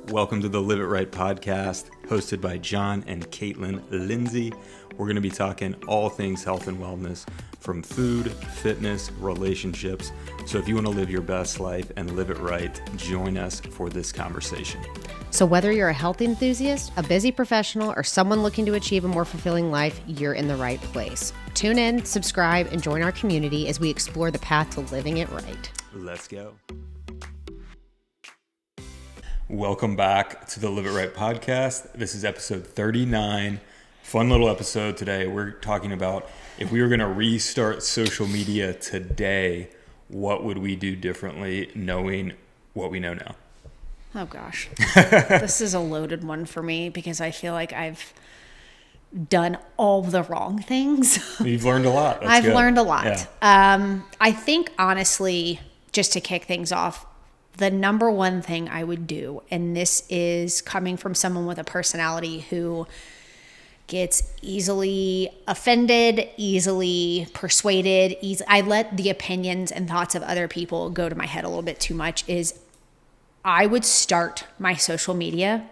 Welcome to the Live It Right podcast, hosted by John and Caitlin Lindsay. We're going to be talking all things health and wellness, from food, fitness, relationships. So if you want to live your best life and live it right, join us for this conversation. So whether you're a health enthusiast, a busy professional, or someone looking to achieve a more fulfilling life, you're in the right place. Tune in, subscribe, and join our community as we explore the path to living it right. Let's go. Welcome back to the Live It Right podcast. This is episode 39. Fun little episode today. We're talking about if we were going to restart social media today, what would we do differently knowing what we know now? Oh gosh, this is a loaded one for me because I feel like I've done all the wrong things. You've learned a lot. That's I've good. learned a lot. Yeah. I think honestly, just to kick things off, the number one thing I would do, and this is coming from someone with a personality who gets easily offended, easily persuaded, I let the opinions and thoughts of other people go to my head a little bit too much, is I would start my social media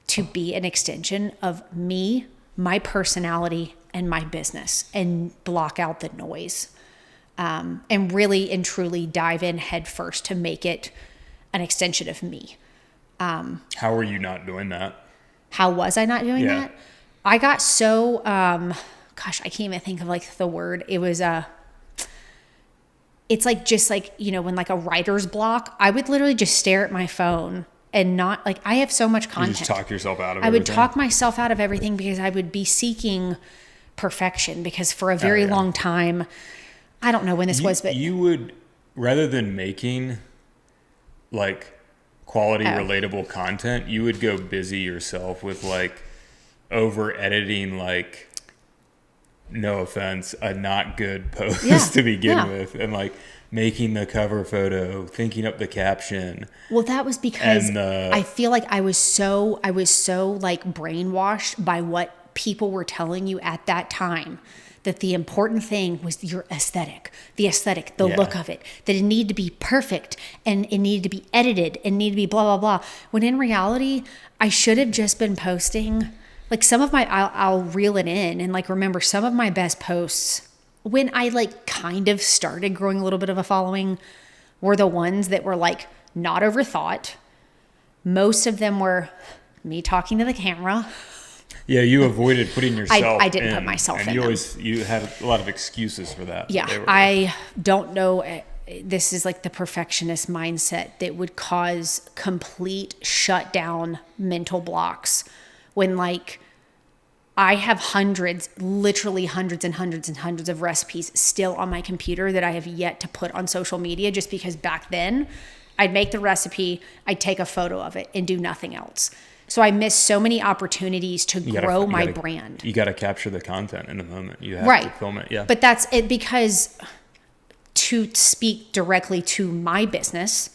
to be an extension of me, my personality, and my business, and block out the noise. And really and truly dive in head first to make it an extension of me. How are you not doing that? How was I not doing that? I got so, gosh, I can't even think of like the word. It was, it's like, just like, you know, when like a writer's block, I would literally just stare at my phone and not like, I have so much content. You just talk yourself out of I everything? would talk myself out of everything because I would be seeking perfection, because for a very long time, I don't know when this was, but you would, rather than making like quality relatable content, you would go busy yourself with like over editing, like, no offense, a not good post to begin with, and like making the cover photo, thinking up the caption. Well, that was because I feel like I was so like brainwashed by what people were telling you at that time, that the important thing was your aesthetic, the look of it, that it needed to be perfect and it needed to be edited and needed to be blah, blah, blah. When in reality, I should have just been posting like some of my, I'll reel it in and like remember some of my best posts when I like kind of started growing a little bit of a following were the ones that were like not overthought. Most of them were me talking to the camera. Yeah, you avoided putting yourself I didn't put myself in them. You had a lot of excuses for that. Yeah, I don't know. This is like the perfectionist mindset that would cause complete shutdown mental blocks when like I have literally hundreds and hundreds and hundreds of recipes still on my computer that I have yet to put on social media, just because back then I'd make the recipe, I'd take a photo of it and do nothing else. So I missed so many opportunities to grow my brand. You got to capture the content in the moment. You have to film it. Yeah. But that's it, because to speak directly to my business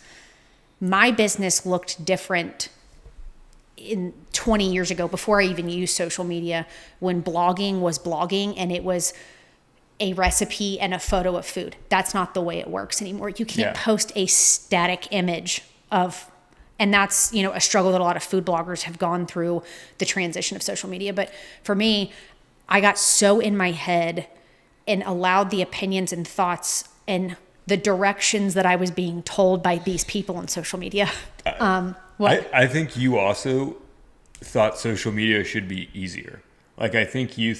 looked different in 20 years ago, before I even used social media, when blogging was blogging and it was a recipe and a photo of food. That's not the way it works anymore. You can't post a static image of. And that's, you know, a struggle that a lot of food bloggers have gone through, the transition of social media. But for me, I got so in my head and allowed the opinions and thoughts and the directions that I was being told by these people on social media. I think you also thought social media should be easier. Like, I think you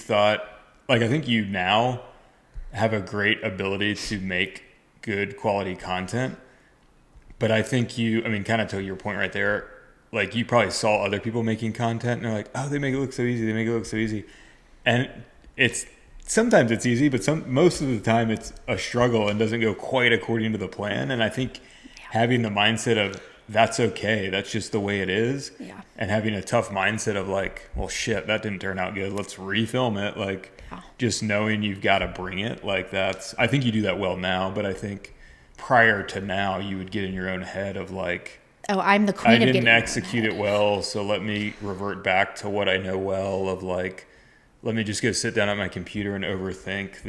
now have a great ability to make good quality content. But I think kind of to your point right there, like you probably saw other people making content and they're like, oh, they make it look so easy. And sometimes it's easy, but most of the time it's a struggle and doesn't go quite according to the plan. And I think having the mindset of that's okay, that's just the way it is. Yeah. And having a tough mindset of like, well, shit, that didn't turn out good, let's refilm it. Like just knowing you've got to bring it, like I think you do that well now, but I think prior to now, you would get in your own head of like, oh, I'm the queen of getting. I didn't execute it well, so let me revert back to what I know well of like, let me just go sit down at my computer and overthink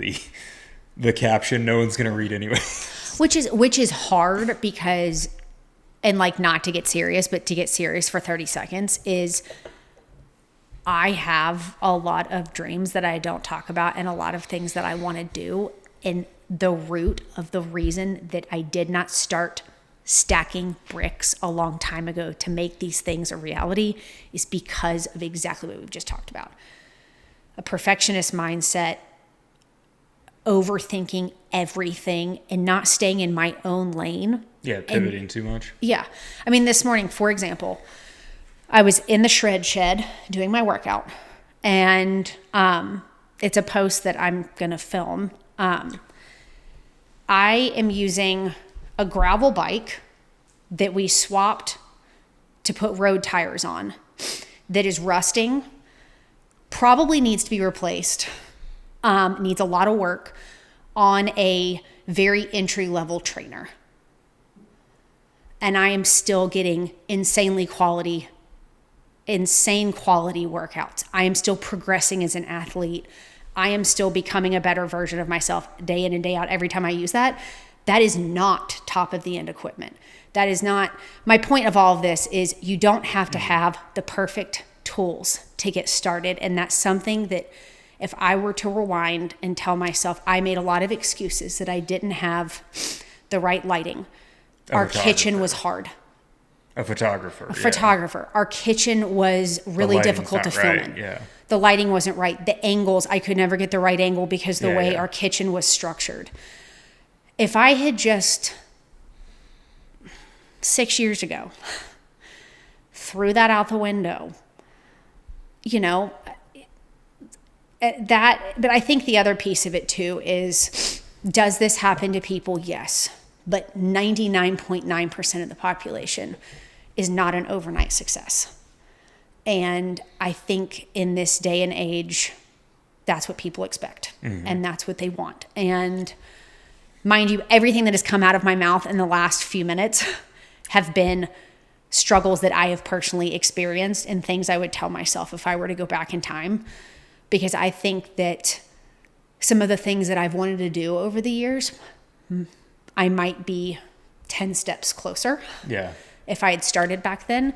the caption no one's going to read anyway. Which is hard, because and like not to get serious, but to get serious for 30 seconds, is I have a lot of dreams that I don't talk about and a lot of things that I want to do. And the root of the reason that I did not start stacking bricks a long time ago to make these things a reality is because of exactly what we've just talked about. A perfectionist mindset, overthinking everything and not staying in my own lane. Yeah, pivoting too much. Yeah. I mean, this morning, for example, I was in the shred shed doing my workout, and it's a post that I'm going to film. I am using a gravel bike that we swapped to put road tires on that is rusting, probably needs to be replaced, needs a lot of work, on a very entry-level trainer. And I am still getting insane quality workouts. I am still progressing as an athlete. I am still becoming a better version of myself day in and day out every time I use that. That is not top of the end equipment. That is not, my point of all of this is you don't have to have the perfect tools to get started. And that's something that if I were to rewind and tell myself, I made a lot of excuses that I didn't have the right lighting. Our kitchen was hard. A photographer. Our kitchen was really difficult to film in. Yeah. The lighting wasn't right. The angles, I could never get the right angle because the way our kitchen was structured. If I had just 6 years ago threw that out the window, but I think the other piece of it too is, does this happen to people? Yes. But 99.9% of the population is not an overnight success. And I think in this day and age, that's what people expect. Mm-hmm. And that's what they want. And mind you, everything that has come out of my mouth in the last few minutes have been struggles that I have personally experienced and things I would tell myself if I were to go back in time. Because I think that some of the things that I've wanted to do over the years, I might be 10 steps closer. Yeah. If I had started back then.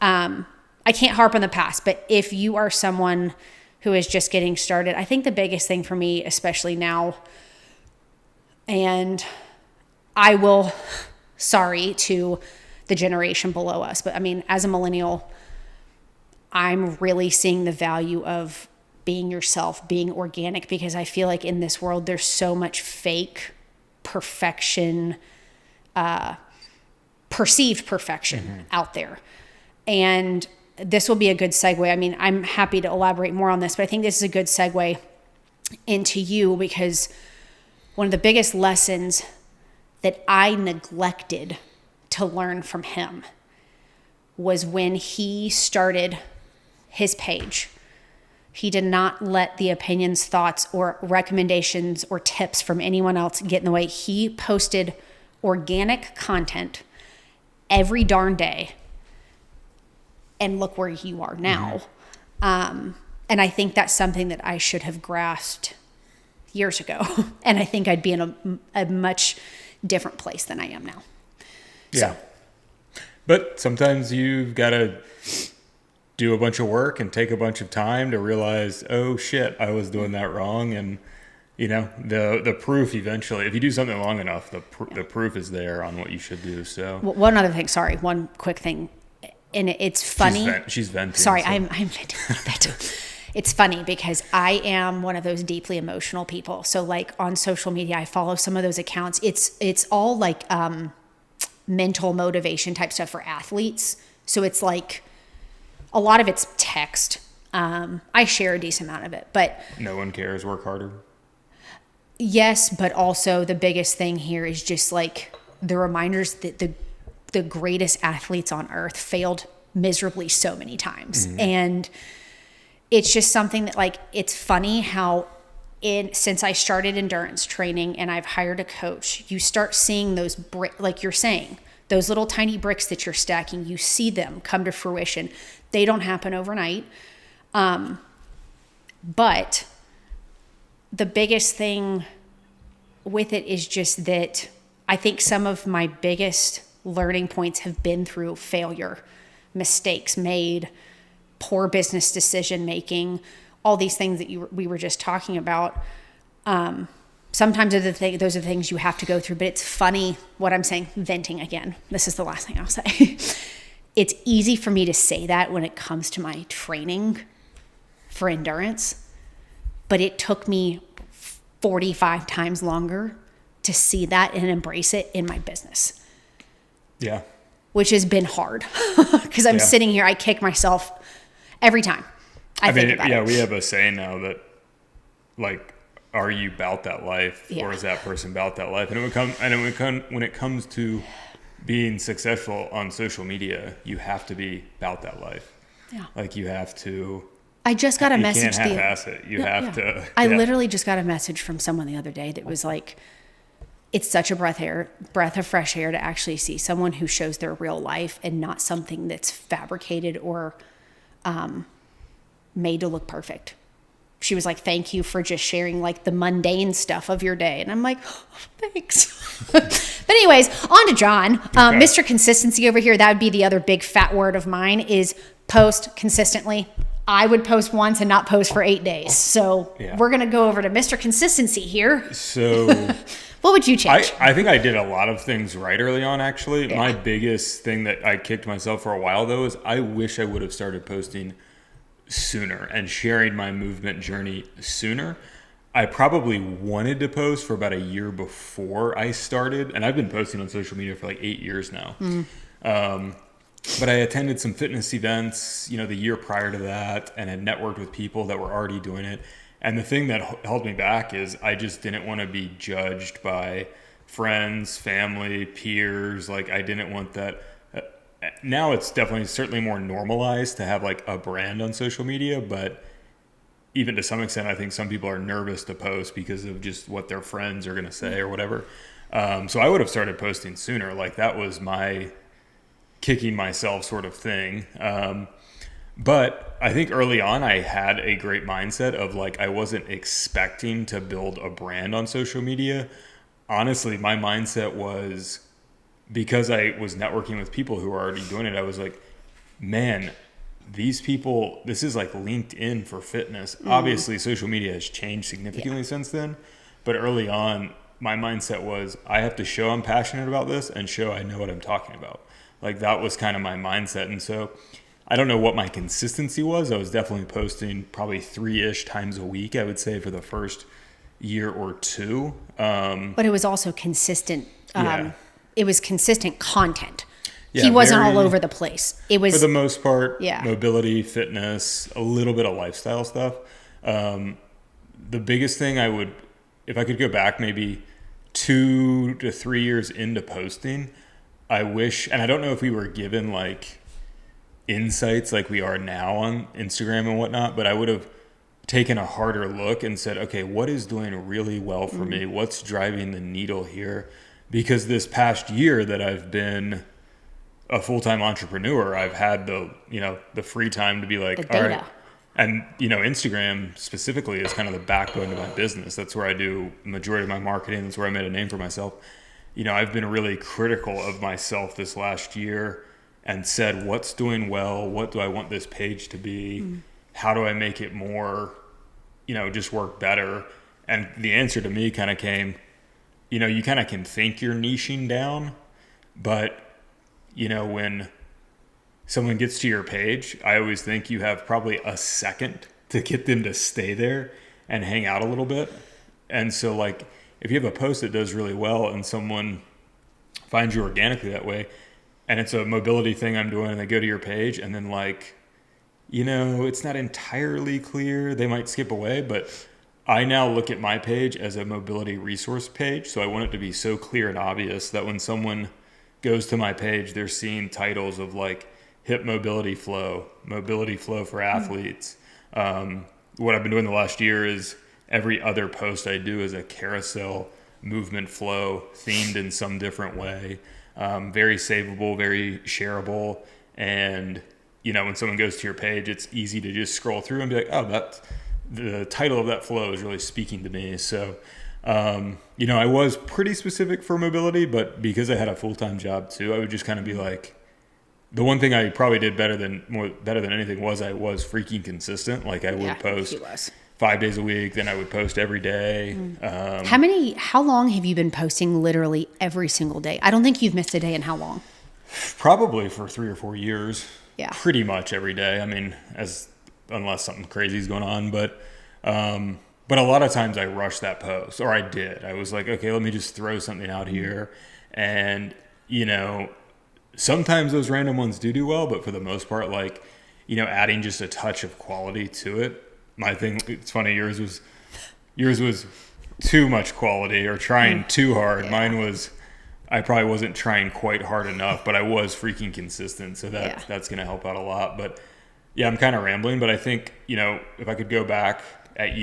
I can't harp on the past, but if you are someone who is just getting started, I think the biggest thing for me, especially now, and sorry to the generation below us, but I mean, as a millennial, I'm really seeing the value of being yourself, being organic, because I feel like in this world, there's so much fake perfection, perceived perfection out there. And this will be a good segue. I mean, I'm happy to elaborate more on this, but I think this is a good segue into you, because one of the biggest lessons that I neglected to learn from him was when he started his page. He did not let the opinions, thoughts, or recommendations or tips from anyone else get in the way. He posted organic content every darn day. And look where you are now. And I think that's something that I should have grasped years ago. And I think I'd be in a much different place than I am now. Yeah. So. But sometimes you've got to do a bunch of work and take a bunch of time to realize, oh shit, I was doing that wrong. And the proof eventually, if you do something long enough, the proof is there on what you should do. So one other thing, one quick thing. And it's funny. She's venting. Sorry, so. I'm venting a little bit. It's funny because I am one of those deeply emotional people. So like on social media, I follow some of those accounts. It's all like mental motivation type stuff for athletes. So it's like a lot of it's text. I share a decent amount of it, but no one cares. Work harder. Yes, but also the biggest thing here is just like the reminders that the greatest athletes on earth failed miserably so many times. And it's just something that like, it's funny how since I started endurance training and I've hired a coach, you start seeing those like you're saying, those little tiny bricks that you're stacking, you see them come to fruition. They don't happen overnight. But the biggest thing with it is just that I think some of my biggest learning points have been through failure, mistakes made, poor business decision making, all these things that we were just talking about. Sometimes those are the things you have to go through, but it's funny what I'm saying, venting again. This is the last thing I'll say. It's easy for me to say that when it comes to my training for endurance, but it took me 45 times longer to see that and embrace it in my business. Yeah. Which has been hard because I'm sitting here, I kick myself every time I think about it. We have a saying now that, like, are you about that life, or is that person about that life? And when it comes to being successful on social media, you have to be about that life. Yeah. Like, you have to. I just got a message. You can't half-ass it. You have to. I literally just got a message from someone the other day that was like, it's such a breath of fresh air to actually see someone who shows their real life and not something that's fabricated or made to look perfect. She was like, thank you for just sharing like the mundane stuff of your day. And I'm like, oh, thanks. But anyways, on to John. Okay. Mr. Consistency over here, that would be the other big fat word of mine, is post consistently. I would post once and not post for 8 days. So we're going to go over to Mr. Consistency here. So what would you change? I think I did a lot of things right early on, actually. Yeah. My biggest thing that I kicked myself for a while, though, is I wish I would have started posting sooner and sharing my movement journey sooner. I probably wanted to post for about a year before I started, and I've been posting on social media for like 8 years now. But I attended some fitness events, the year prior to that, and had networked with people that were already doing it. And the thing that held me back is I just didn't want to be judged by friends, family, peers. Like, I didn't want that. Now it's certainly more normalized to have like a brand on social media, but even to some extent, I think some people are nervous to post because of just what their friends are going to say or whatever. So I would have started posting sooner. Like, that was my kicking myself sort of thing. But I think early on I had a great mindset of like, I wasn't expecting to build a brand on social media. Honestly, my mindset was, because I was networking with people who were already doing it, I was like, man, these people, this is like LinkedIn for fitness. Obviously, social media has changed significantly since then. But early on, my mindset was, I have to show I'm passionate about this and show I know what I'm talking about. Like, that was kind of my mindset. And so I don't know what my consistency was. I was definitely posting probably 3-ish times a week, I would say, for the first year or two. But it was also consistent. It was consistent content. Yeah, he wasn't all over the place. It was, for the most part, mobility, fitness, a little bit of lifestyle stuff. The biggest thing if I could go back maybe 2 to 3 years into posting, I wish, and I don't know if we were given like insights like we are now on Instagram and whatnot, but I would have taken a harder look and said, okay, what is doing really well for me? What's driving the needle here? Because this past year that I've been a full-time entrepreneur, I've had the free time to be like, all right. And, Instagram specifically is kind of the backbone of my business. That's where I do the majority of my marketing. That's where I made a name for myself. I've been really critical of myself this last year and said, what's doing well? What do I want this page to be? How do I make it more, just work better? And the answer to me kind of came, you kind of can think you're niching down, but, when someone gets to your page, I always think you have probably a second to get them to stay there and hang out a little bit. And so, like, if you have a post that does really well and someone finds you organically that way, and it's a mobility thing I'm doing, and they go to your page, and then like, it's not entirely clear, they might skip away, but I now look at my page as a mobility resource page. So I want it to be so clear and obvious that when someone goes to my page, they're seeing titles of like hip mobility flow for athletes. What I've been doing the last year is every other post I do is a carousel movement flow themed in some different way. Very savable, very shareable. And, when someone goes to your page, it's easy to just scroll through and be like, oh, the title of that flow is really speaking to me. So I was pretty specific for mobility, but because I had a full-time job too, I would just kind of be like, the one thing I probably did better than anything was I was freaking consistent. Like I would post 5 days a week, then I would post every day. How long have you been posting literally every single day? I don't think you've missed a day in how long? Probably for 3 or 4 years. Yeah. Pretty much every day. I mean, unless something crazy is going on, but a lot of times I rushed that post, or I did. I was like, okay, let me just throw something out here. And, sometimes those random ones do well, but for the most part, like, adding just a touch of quality to it. My thing, it's funny, yours was too much quality or trying too hard. Yeah. Mine was, I probably wasn't trying quite hard enough, but I was freaking consistent. So that's going to help out a lot. But yeah, I'm kind of rambling, but I think, if I could go back at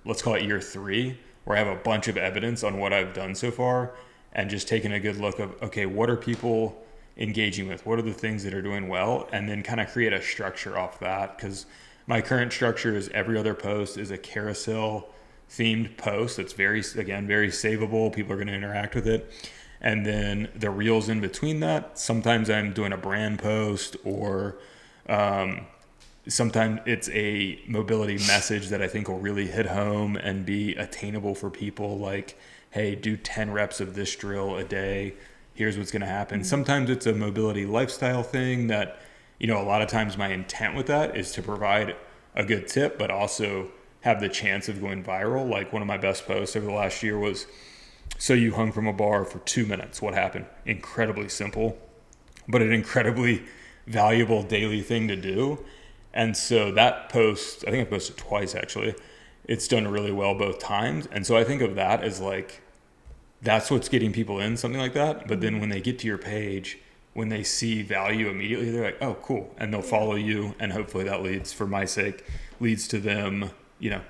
let's call it year 3, where I have a bunch of evidence on what I've done so far and just taking a good look of, okay, what are people engaging with? What are the things that are doing well? And then kind of create a structure off that. Because my current structure is every other post is a carousel themed post. It's very savable. People are going to interact with it. And then the reels in between that, sometimes I'm doing a brand post, or sometimes it's a mobility message that I think will really hit home and be attainable for people. Like, hey, do 10 reps of this drill a day. Here's what's going to happen. Sometimes it's a mobility lifestyle thing that, a lot of times my intent with that is to provide a good tip, but also have the chance of going viral. Like one of my best posts over the last year was, so you hung from a bar for 2 minutes. What happened? Incredibly simple, but an incredibly valuable daily thing to do. And so that post, I think I posted twice actually. It's done really well both times. And so I think of that as like, that's what's getting people in, something like that. But then when they get to your page, when they see value immediately, they're like, oh, cool. And they'll follow you. And hopefully that leads, for my sake, leads to them,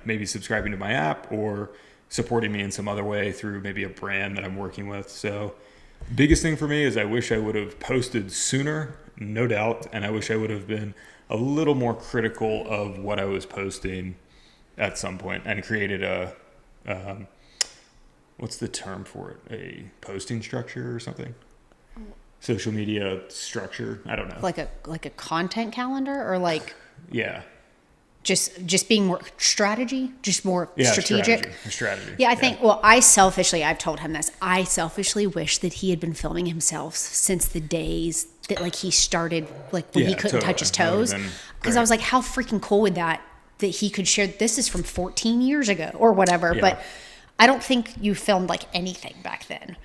maybe subscribing to my app or supporting me in some other way through maybe a brand that I'm working with. So biggest thing for me is I wish I would have posted sooner, no doubt. And I wish I would have been a little more critical of what I was posting at some point and created a, what's the term for it? A posting structure or something? Social media structure. I don't know. Like a content calendar, or like, yeah. Just being more strategy, just more strategic. Strategy. Yeah, I think, well, I've told him this. I selfishly wish that he had been filming himself since the days that like he started, like when he couldn't touch his toes. Because I was like, how freaking cool would that he could share, this is from 14 years ago or whatever. Yeah. But I don't think you filmed like anything back then.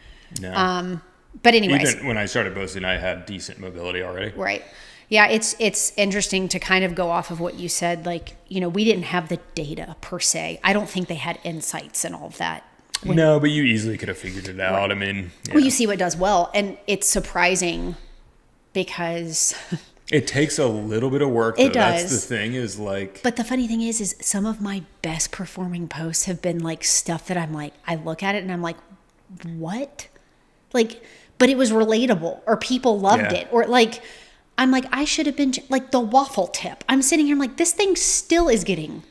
No. But anyways. Even when I started posting, I had decent mobility already. Right. Yeah, it's interesting to kind of go off of what you said. Like, we didn't have the data per se. I don't think they had insights and all of that. No, but you easily could have figured it out. Right. I mean, yeah. Well, you see what does well. And it's surprising because... It takes a little bit of work, though. It does. That's the thing is like... But the funny thing is some of my best performing posts have been like stuff that I'm like, I look at it and I'm like, what? Like, but it was relatable or people loved it. Or like... I'm like, I should have been like the waffle tip. I'm sitting here, I'm like, this thing still is getting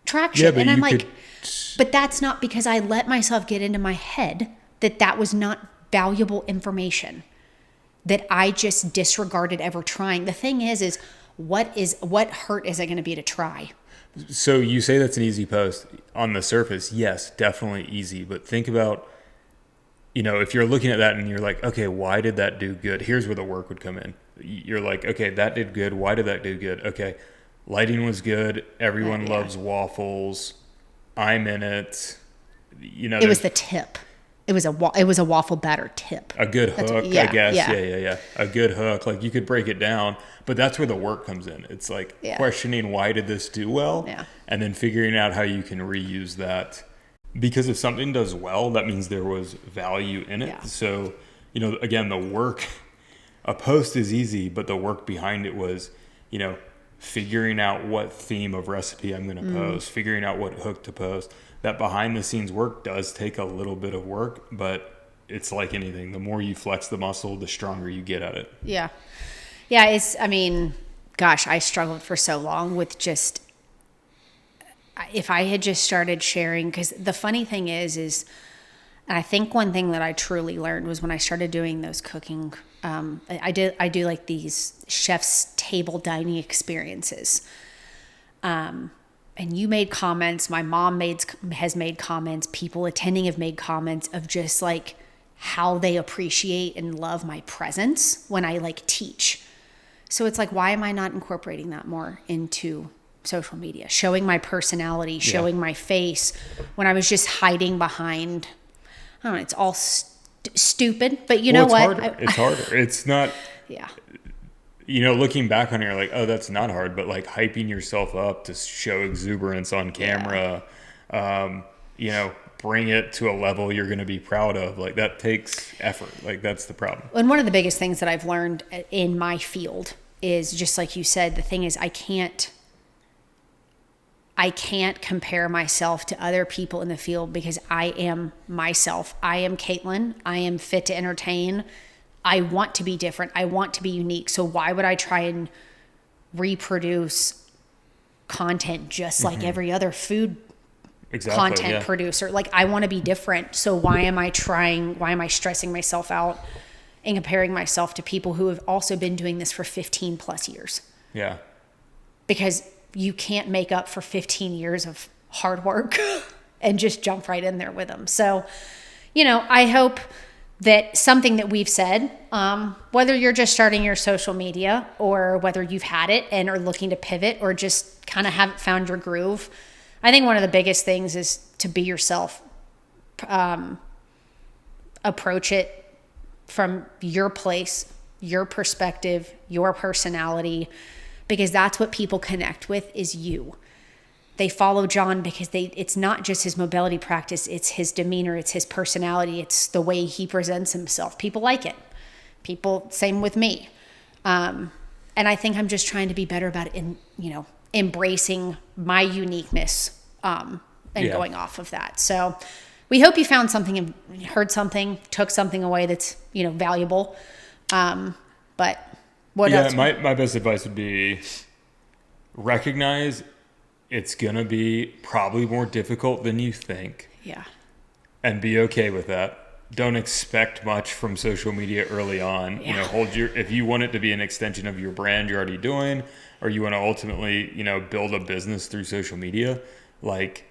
traction. Yeah, and I'm like, but that's not because I let myself get into my head that was not valuable information, that I just disregarded ever trying. The thing is what hurt is it going to be to try? So you say that's an easy post. On the surface, yes, definitely easy. But think about, if you're looking at that and you're like, okay, why did that do good? Here's where the work would come in. You're like, okay, that did good. Why did that do good? Okay, lighting was good. Everyone loves waffles. I'm in it. It was the tip. It was a waffle batter tip. A good hook, I guess. Yeah. A good hook. Like you could break it down, but that's where the work comes in. It's like questioning why did this do well, and then figuring out how you can reuse that. Because if something does well, that means there was value in it. Yeah. So, again, the work. A post is easy, but the work behind it was, figuring out what theme of recipe I'm going to post, figuring out what hook to post. That behind the scenes work does take a little bit of work, but it's like anything. The more you flex the muscle, the stronger you get at it. Yeah. Yeah. I struggled for so long with just if I had just started sharing, because the funny thing is, and I think one thing that I truly learned was when I started doing those cooking, I do like these chef's table dining experiences. And you made comments, my mom has made comments, people attending have made comments of just like how they appreciate and love my presence when I like teach. So it's like, why am I not incorporating that more into social media? Showing my personality, showing my face, when I was just hiding behind, I don't know, it's all stupid, but you know what? It's harder. It's not, yeah. You know, looking back on it, you're like, oh, that's not hard, but like hyping yourself up to show exuberance on camera, you know, bring it to a level you're going to be proud of. Like that takes effort. Like that's the problem. And one of the biggest things that I've learned in my field is just like you said, the thing is I can't compare myself to other people in the field because I am myself. I am Caitlin. I am fit to entertain. I want to be different. I want to be unique. So why would I try and reproduce content just like every other food content producer? Like I want to be different. So why am I stressing myself out and comparing myself to people who have also been doing this for 15 plus years? Yeah. Because you can't make up for 15 years of hard work and just jump right in there with them. So, you know, I hope that something that we've said, whether you're just starting your social media or whether you've had it and are looking to pivot or just kind of haven't found your groove, I think one of the biggest things is to be yourself. Approach it from your place, your perspective, your personality, because that's what people connect with is you. They follow John because it's not just his mobility practice, it's his demeanor, it's his personality, it's the way he presents himself. People like it. People, same with me. And I think I'm just trying to be better about it in, you know, embracing my uniqueness and going off of that. So we hope you found something and heard something, took something away that's, you know, valuable. But what else? My best advice would be recognize it's going to be probably more difficult than you think. Yeah. And be okay with that. Don't expect much from social media early on. Yeah. You know, if you want it to be an extension of your brand you're already doing, or you want to ultimately, you know, build a business through social media, like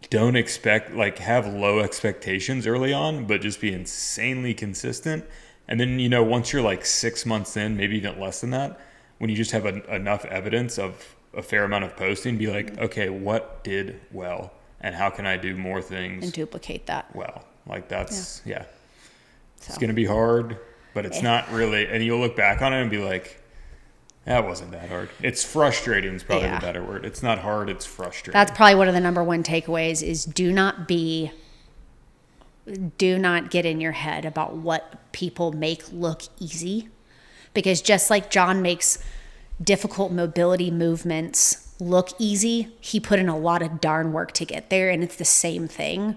don't expect, like have low expectations early on, but just be insanely consistent. And then, you know, once you're like 6 months in, maybe even less than that, when you just have enough evidence of a fair amount of posting, be like, okay, what did well? And how can I do more things? And duplicate that. Well, like that's, So. It's going to be hard, but it's not really, and you'll look back on it and be like, that wasn't that hard. It's frustrating is probably the better word. It's not hard, it's frustrating. That's probably one of the number one takeaways is do not get in your head about what people make look easy. Because just like John makes difficult mobility movements look easy, he put in a lot of darn work to get there, and it's the same thing.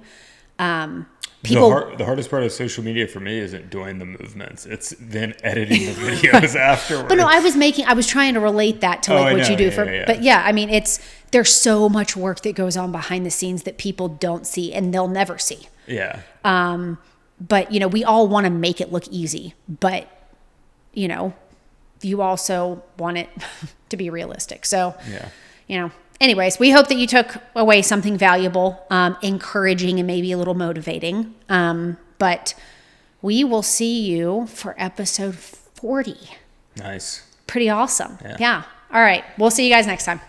The hardest part of social media for me isn't doing the movements. It's then editing the videos afterwards. But no, I was trying to relate that to what you do but yeah, I mean, there's so much work that goes on behind the scenes that people don't see and they'll never see. Yeah. But you know, we all want to make it look easy, but you know, you also want it to be realistic. So, you know, anyways, we hope that you took away something valuable, encouraging and maybe a little motivating. But we will see you for episode 40. Nice. Pretty awesome. Yeah. All right. We'll see you guys next time.